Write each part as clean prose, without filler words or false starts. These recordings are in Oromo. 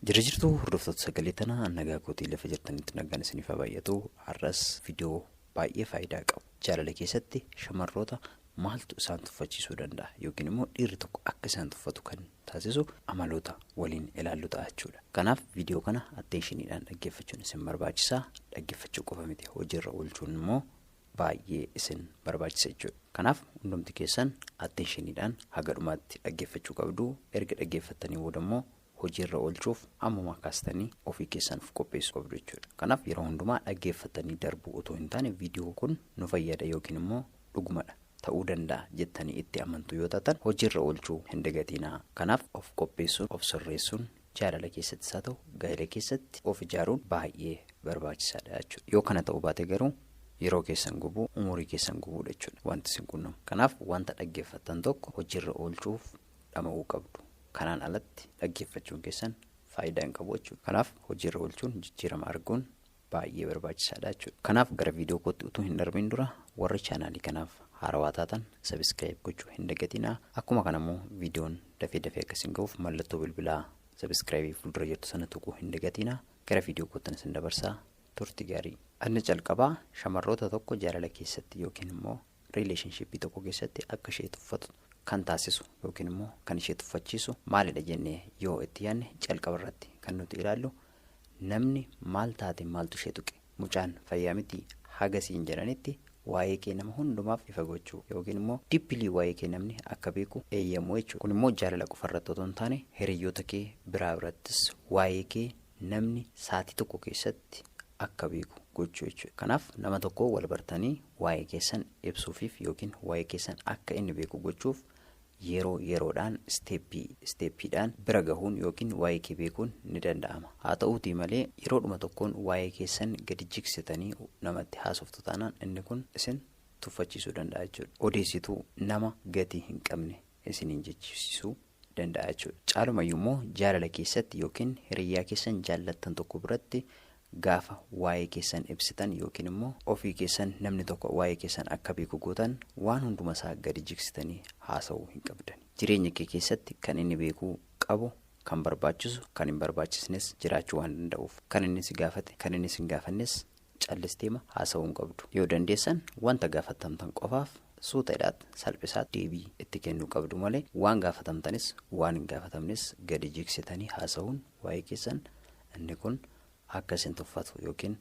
Jirjiirtuu hordoftoota sagalee tanaa nagaa kootii lafa jirtanitti nagaan isiniif baay'atu har'as viidiyoo baay'ee faayidaa qabu. Jaalala keessatti shamarroota maaltu isaan tuffachiisuu danda'a yookiin immoo dhiirri tokko akka isaan tuffatu kan taasisu amaloota waliin ilaallu ta'a jechuudha. Kanaaf viidiyoo kana attenshiniidhaan dhaggeeffachuun isin barbaachisaa. Dhaggeeffachuu qofa miti, hojiirra oolchuun immoo baay'ee isin barbaachisa jechuudha. Kanaaf hundumti keessan attenshiniidhaan haga dhumaatti dhaggeeffachuu qabdu. Erga dhaggeeffattanii booda immoo hojiirra oolchuuf ammuma kaastanii ofii keessan qopheessuu qabdu jechuudha. Kanaaf yeroo hundumaa dhaggeeffatanii darbuu otoo hin taane viidiyoo kun nu fayyada yookiin immoo dhugumadha ta'uu danda'a jettanii itti amantu yoo taatan hojiirra oolchuu hin dagatinaa. Kanaaf of qopheessuun, of sirreessuun jaalala keessattis haa ta'u gaa'ela keessatti of ijaaruun baay'ee barbaachisaadha jechuudha. Yoo kana ta'uu baate garuu yeroo keessan gubuu, umurii keessan gubuudha jechuudha wanti isin qunnamu. Kanaaf wanta dhaggeeffattan tokko hojiirra oolchuuf dhama'uu qabdu. Kanaan alatti dhaggeeffachuun keessan faayidaa hin qabu jechuudha. Kanaaf hojiirra oolchuun jijjiirama arguun baay'ee barbaachisaadha jechuudha. Kanaaf gara viidiyoo kootti utuu hin darbiin dura warri chaanaalii kanaaf haarawaa taatan sabiskiraayib gochuu hin dagatinaa. Akkuma kanammoo viidiyoon dafee akkasiin ga'uuf mallattoo bilbilaa sabiskiraayibii fuuldura jirtu sana tuquu hin dagatinaa. Gara viidiyoo kootti isin dabarsaa. Turtii gaarii. Inni jalqabaa shamarroota tokko jaalala keessatti yookiin immoo riileeshinshiippii tokko keessatti akka ishee tuffatu kan taasisu yookiin immoo kan ishee tuffachiisu maalidha jennee yoo itti yaadne jalqaba irratti kan nuti ilaallu namni maal taate maaltu ishee tuqe mucaan fayyaa miti hagasiin jedhanitti waa'ee kee nama hundumaaf ifa gochuu yookiin immoo dippilii waa'ee kee namni akka beeku eeyyamu jechuudha. Kun immoo jaalala qofa irratti otoo hin taane hiriyoota kee biraa birattis waa'ee kee namni saatii tokko keessatti akka beeku gochuu jechuudha. Kanaaf nama tokko wal bartanii waa'ee keessan ibsuufiif yookiin waa'ee keessan akka inni beeku gochuuf yeroodhaan isteeppiidhaan bira gahuun yookiin waa'ee kee beekuun ni danda'ama. Haa ta'uutii malee yeroodhuma tokkoon waa'ee keessan gadi jigsitanii namatti haasoftu taanaan inni kun isin tuffachiisuu danda'a jechuudha. Odeessituu nama gatii hin qabne isiniin jechisiisuu danda'a jechuudha. Caalumayyuu immoo jaalala keessatti yookiin hiriyyaa keessan jaallattan tokko biratti gaafa waa'ee keessan ibsitan yookiin immoo ofii keessan namni tokko waa'ee keessan akka beeku gootan waan hunduma isaa gadi jigsitanii haasa'uu hin qabdan. Jireenya kee keessatti kan inni beekuu qabu, kan barbaachisu, kan hin barbaachisnes jiraachuu waan danda'uuf kan inni si gaafate, kan inni si hin gaafannes callisteema haasa'uu hin qabdu. Yoo dandeessan wanta gaafatamtan qofaaf suutaadhaatti salphisaatti deebii itti kennuu qabdu malee waan gaafatamtanis waan hin gaafatamnes gadi jigsitanii haasa'uun waa'ee keessan inni kun akka isin tuffatu yookiin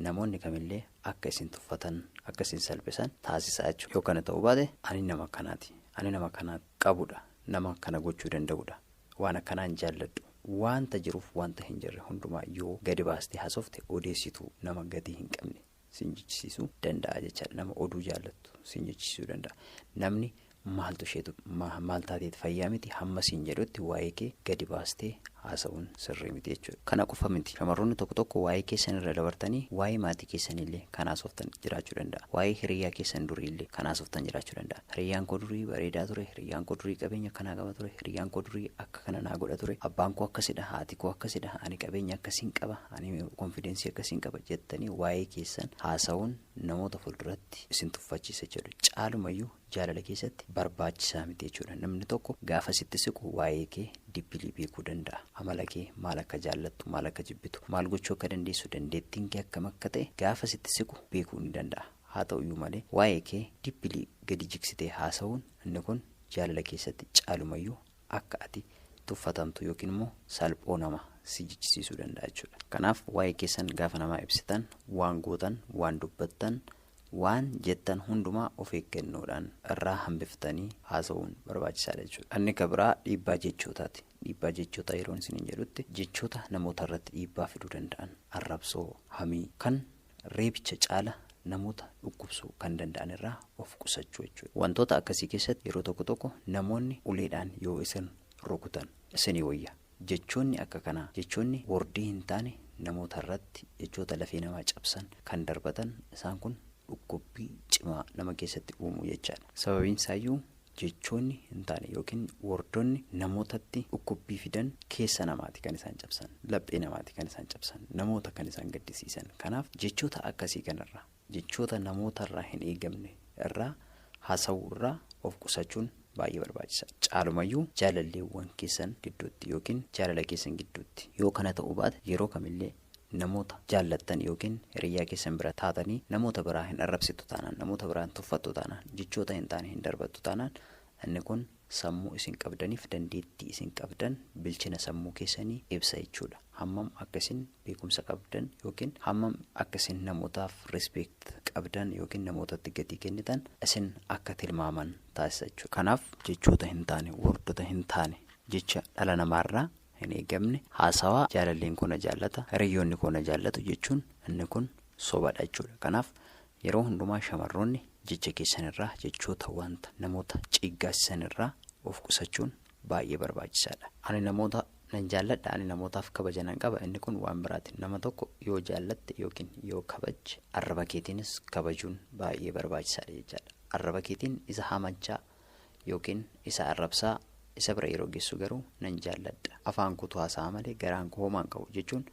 namoonni kamillee akka isin tuffatan akka isin salphisan taasisaa jechuudha. Yoo kana ta'uu baate ani nama kanaati, ani nama kana qabudha, nama kana gochuu danda'udha, waan akkanaan jaalladhu, wanta jiruuf wanta hin jirre hundumaa yoo gadi baastee haasofte odeessituu nama gatii hin qabne sin jechisiisuu danda'a jechaadha. Nama oduu jaallattu sin jechisiisuu danda'a. Namni maaltu isheetu maal taateet fayyaa miti hamma siin jedhutti waa'ee kee gadi baastee haasa'uun sirrii miti jechuudha. Kana qofa miti shamarroonni tokko tokko waa'ee keessan irra dabartanii waa'ee maatii keessanillee kan haasoftan jiraachuu danda'a. Waa'ee hiriyaa keessan duriillee kan haasoftan jiraachuu danda'a. Hiriyaan koo durii bareedaa ture, hiriyaan koo durii qabeenya kanaa qaba ture, hiriyaan koo durii akka kana naa godha ture, abbaan koo akkasidha, haati koo akkasidha, ani qabeenya akkasiin qaba, ani konfidensii akkasiin qaba jettanii waa'ee keessan haasa'uun namoota fuulduratti isin tuffachiisa jechuudha. Caalumayyuu jaalala keessatti barbaachisaa miti jechuudha. Namni tokko gaafa sitti siqu waa'ee kee dippilii beekuu danda'a. Amala kee maal akka jaallattu, maal akka jibbitu, maal gochuu akka dandeessu, dandeettiin kee akkam akka ta'e gaafa sitti siqu beekuu ni danda'a. Haa ta'uyyuu malee waa'ee kee dippilii gadi jigsitee haasa'uun inni kun jaalala keessatti caalumayyuu akka ati tuffatamtu yookiin immoo salphoo nama si jichisiisuu danda'a jechuudha. Kanaaf waa'ee keessan gaafa namaa ibsitan waan gootan, waan dubbattan, waan jettan hundumaa of eeggannoodhaan irraa hambiftanii haasa'uun barbaachisaadha jechuudha. Inni kabiraa dhiibbaa jechootaati. Dhiibbaa jechootaa yeroo isin jedhutti jechoota namoota irratti dhiibbaa fiduu danda'an, arrabsoo, hamii kan reebicha caala namoota dhukkubsuu kan danda'an irraa of qusachuu jechuudha. Wantoota akkasii keessatti yeroo tokko namoonni uleedhaan yoo isin rukutan isinii wayya. Jechoonni akka kanaa jechoonni wordii hin taane namoota irratti jechoota lafee namaa cabsan kan darbatan isaan kun dhukkubbii cimaa nama keessatti uumuu jechaadha. Sababiin isaayyuu jechoonni hin taane yookiin wordonni namootatti dhukkubbii fidan keessa namaati kan isaan cabsan, laphee namaati kan isaan cabsan, namoota kan isaan gaddisiisan. Kanaaf jechoota akkasii kanarraa jechoota namootarraa hin eegamne irraa haasa'uu irraa of qusachuun baay'ee barbaachisaadha. Caalumayyuu jaalalleewwan keessan gidduutti yookiin jaalala keessan gidduutti yoo kana ta'uu baate yeroo kamillee namoota jaallattan yookiin hiriyaa keessan bira taatanii namoota biraa hin arrabsitu taanaan, namoota biraa hin tuffattu taanaan, jechoota hin taane hin darbattu taanaan, inni kun sammuu isin qabdaniif dandeettii isin qabdan bilchina sammuu keessanii ibsa jechuudha. Hammam akkasin beekumsa qabdan yookiin hammam akkasin namootaaf respect qabdan yookiin namootatti gatii kennitan isin akka tilmaaman taasisa jechuudha. Kanaaf jechoota hin taane, wordota hin taane, jecha dhala namaarraa hin eegamne haasawaa jaalalleen koo na jaallata, hiriyoonni koo na jaallatu jechuun inni kun sobadha jechuudha. Kanaaf yeroo hundumaa shamarroonni jecha keessanirraa, jechoota wanta namoota ciiggaasisanirraa of qusachuun baay'ee barbaachisaadha. Ani namoota nan jaalladha, ani namootaaf kabaja nan qaba, inni kun waan biraati. Nama tokko yoo jaallatte yookiin yoo kabajje arraba keetiinis kabajuun baay'ee barbaachisaadha jechaadha. Arraba keetiin isa hamachaa yookiin isa arrabsaa isa bira yeroo geessu garuu nan jaalladha, afaan kutu haasa'a malee garaan koo homaan qabu jechuun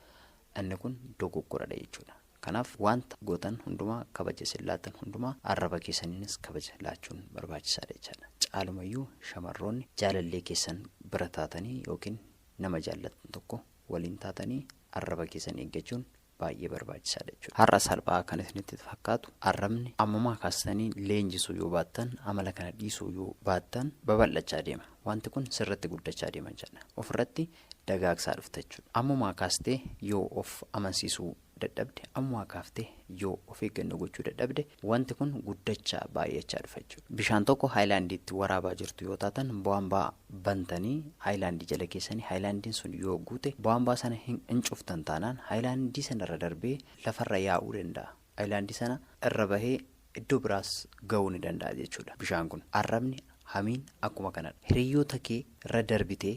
inni kun dogoggoradha jechuudha. Kanaaf wanta gootan hundumaa kabaja isin laattan hundumaa arraba keessaniinis kabaja laachuun barbaachisaadha jechaadha. Caalumayyuu shamarroonni jaalallee keessan bira taatanii yookiin nama jaallattan tokko waliin taatanii arraba keessan eeggachuun baay'ee barbaachisaadha jechuudha. Har'a salphaa kan isinitti fakkaatu arrabni ammumaa kaastanii leenjisuu yoo baattan, amala kana dhiisuu yoo baattan babal'achaa deema. Wanti kun sirratti guddachaa deema jechuudha. Ofirratti dagaagsaa dhufta jechuudha. Ammumaa kaastee yoo of amansiisuu dadhabde, ammumaa kaaftee yoo of eeggannoo gochuu dadhabde wanti kun guddachaa baay'achaa dhufa jechuudha. Bishaan tokko haayilaandiitti waraabaa jirtu yoo taatan bu'aanbaa bantanii haayilaandii jala keessanii haayilaandiin sun yoo guute bu'aanbaa sana hin cuftan taanaan haayilaandii sana irra darbee lafarra yaa'uu danda'a. Haayilaandii sana irra bahee iddoo biraas ga'uu ni danda'a jechuudha. Bishaan kun arrabni hamiin akkuma kanadha. Hiriyoota kee irra darbitee,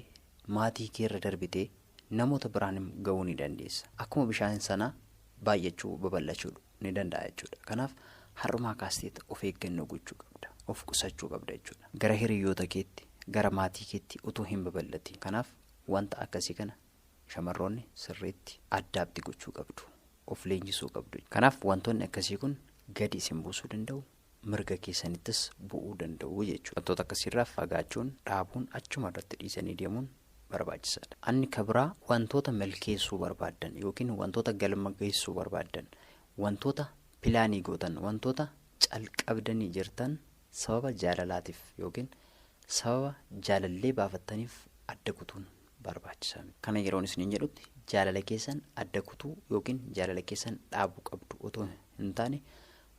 maatii kee irra darbitee namoota biraan ga'uu ni dandeessa. Akkuma bishaan sana baay'achuu babal'achuu ni danda'a jechuudha. Kanaaf har'umaa kaasteet of eeggannoo gochuu qabda, of qusachuu qabda jechuudha. Gara hiriyoota keetti, gara maatii keetti utuu hin babal'atiin. Kanaaf wanta akkasii kana shamarroonni sirriitti addaabti gochuu qabdu, of leenjisuu qabdu. Kanaaf wantoonni akkasii kun gadi isin buusuu danda'u, mirga keessanittis bu'uu danda'u jechuudha. Wantoota akkasiirraa fagaachuun, dhaabuun, achuma irratti dhiisanii deemuun barbaachisaadha. Anni kabraa wantoota milkeessuu barbaaddan yookiin wantoota galma geessuu barbaaddan, wantoota pilaanii gootan, wantoota calqabdanii jirtan sababa jaalalaatiif yookiin sababa jaalallee baafattaniif adda kutuun barbaachisaa. Kana yeroon isiniin jedhutti jaalala keessan adda kutuu yookiin jaalala keessan dhaabuu qabdu otoo hin taane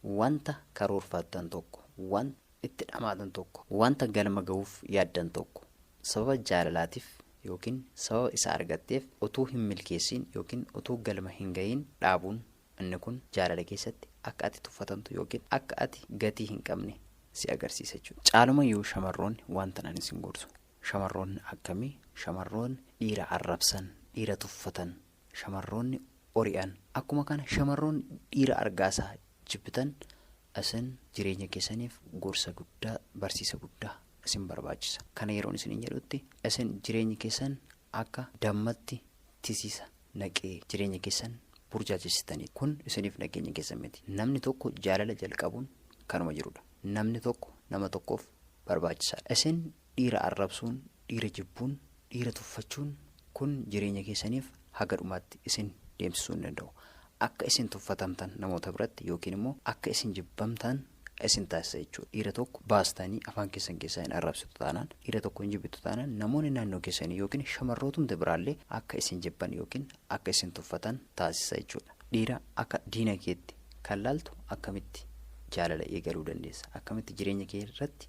wanta karoorfattan tokko, wanta itti dhamaatan tokko, wanta galma ga'uuf yaaddan tokko sababa jaalalaatiif yookiin sababa isa argatteef utuu hin milkeessin yookiin utuu galma hin ga'iin dhaabuun inni kun jaalala keessatti akka ati tuffatamtu yookiin akka ati gatii hin qabne si agarsiisa jechuudha. Caalumayyuu shamarroonni wanta ani isin gorsu. Shamarroonni akkamii? Shamarroonni dhiira arrabsan, dhiira tuffatan, shamarroonni ori'an. Akkuma kana shamarroonni dhiira argaasaa jibbitan isin jireenya keessaniif gorsa guddaa, barsiisa guddaa isin barbaachisa. Kana yeroon isin jedhutti isin jireenya keessan akka dammatti tisiisa naqee jireenya keessan burjaajessitanii kun isiniif nageenya keessan miti. Namni tokko jaalala jalqabuun kanuma jirudha. Namni tokko nama tokkoof barbaachisaadha. Isin dhiira arrabsuun, dhiira jibbuun, dhiira tuffachuun kun jireenya keessaniif haga dhumaatti isin deemsisuu hin danda'u. Akka isin tuffatamtan namoota biratti yookiin immoo akka isin jibbamtan isin taasisa jechuudha. Dhiira tokko baastanii afaan keessan keessaa hin arrabsitu taanaan, dhiira tokko hin jibbitu taanaan namoonni naannoo keessanii yookiin shamarrootumti biraallee akka isin jibban yookiin akka isin tuffatan taasisa jechuudha. Dhiira akka diina keetti kan laaltu akkamitti jaalala eegaluu dandeessa? Akkamitti jireenya kee irratti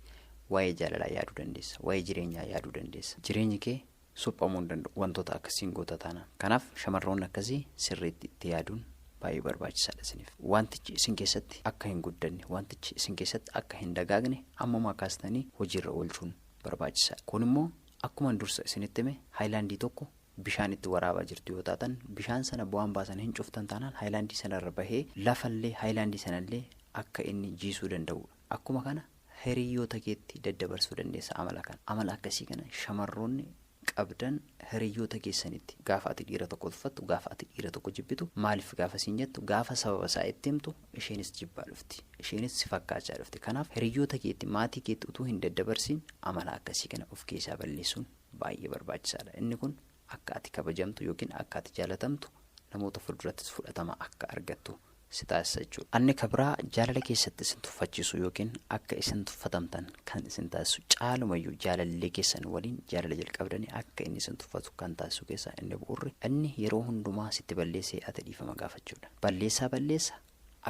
waa'ee jaalalaa yaaduu dandeessa? Waa'ee jireenyaa yaaduu dandeessa? Jireenyi kee suphamuu hin danda'u wantoota akkasiin goota taanaan. Kanaaf shamarroonni akkasii sirriitti itti yaaduun baay'ee barbaachisaadha isiniif. Wantichi isin keessatti akka hin guddanne, wantichi isin keessatti akka hin dagaagne ammumaa kaastanii hojiirra oolchuun barbaachisaadha. Kun immoo akkuma dursa isinitti hime haayilaandii tokko bishaan itti waraabaa jirtu yoo taatan bishaan sana bu'aan baasan hin cuftan taanaan haayilaandii sanarra bahee lafallee haayilaandii sanallee akka inni jiisuu danda'udha. Akkuma kana hiriyoota keetti daddabarsuu dandeessa amala kana. Amala akkasii kana shamarroonni qabdan hiriyoota keessanitti gaafa ati dhiira tokko tuffattu gaafa ati dhiira tokko jibbitu maaliif gaafa siin jettu gaafa sababa isaa itti himtu isheenis jibbaa dhufti isheenis si fakkaachaa dhufti. Kanaaf hiriyoota keetti maatii keetti utuu hin daddabarsiin amala akkasii kana of keessaa balleessuun baay'ee barbaachisaadha. Inni kun akka ati kabajamtu yookiin akka ati jaalatamtu namoota fuuldurattis fudhatama akka argattu si taasisa jechuudha. Anni kabraa jaalala keessatti isin tuffachiisu yookiin akka isin tuffatamtan kan isin taasisu caalumayyuu jaalallee keessan waliin jaalala jalqabdanii akka inni isin tuffatu kan taasisu keessaa inni bu'uurri inni yeroo hundumaa sitti balleessee ati dhiifama gaafachuudha. Balleessa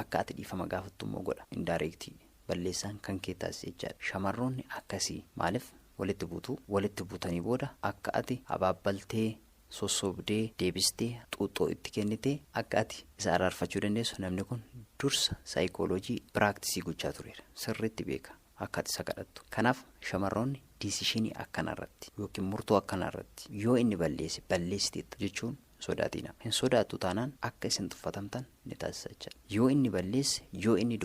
akka ati dhiifama gaafattu immoo godha indirectly balleessaan kan kee taasise jechaadha. Shamarroonni akkasii maaliif walitti buutanii booda akka ati abaabbaltee sossobdee deebistee xuuxxoo itti kennitee akka ati isa araarfachuu dandeessu namni kun dursa saayikooloojii piraaktisii gochaa tureera. Sirriitti beeka akka ati isa kadhattu. Kanaaf shamarroonni diisishinii akkanarratti yookiin murtoo akkanarratti yoo inni balleessiteetta jechuun sodaatina. Hin sodaattu taanaan akka isin tuffatamtan ni taasisa jechaadha. Yoo inni balleesse yoo inni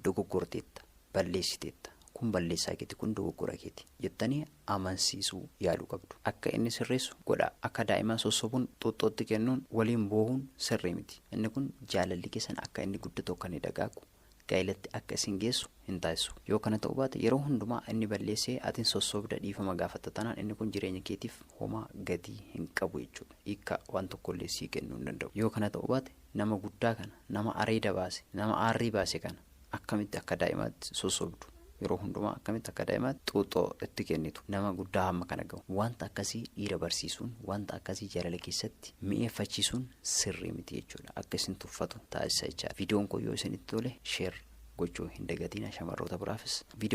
dogoggorteetta balleessiteetta. Kun balleessaa keeti kun dogoggora keeti jettanii amansiisuu yaaluu qabdu. Akka inni sirreessu godha. Akka daa'imaa sossobuun xuuxxootti kennuun waliin boohuun sirrii miti. Inni kun jaalalli keessan akka inni guddatu akka inni dagaagu gaa'ilatti akka isin geessu hin taasisu. Yoo kana ta'uu baate yeroo hundumaa inni balleessee atiin sossobda dhiifama gaafatta tanaan inni kun jireenya keetiif homaa gatii hin qabu jechuudha. Hiika waan tokkollee sii kennuu hin danda'u. Yoo kana ta'uu baate nama guddaa kana nama areeda baase nama aarrii baase kana akkamitti akka daa'imaatti sossobdu. Yeroo hundumaa akkamitti akka daa'imaatti xuuxxoo itti kennitu nama guddaa hamma kana gahu. Wanta akkasii dhiira barsiisuun wanta akkasii jaalala keessatti mi'eeffachiisuun sirrii miti jechuudha. Akka isin tuffatu taasisa jechaadha. Viidiyoon kun yoo isinitti tole sheer gochuu hin dagatina shamarroota biraafis.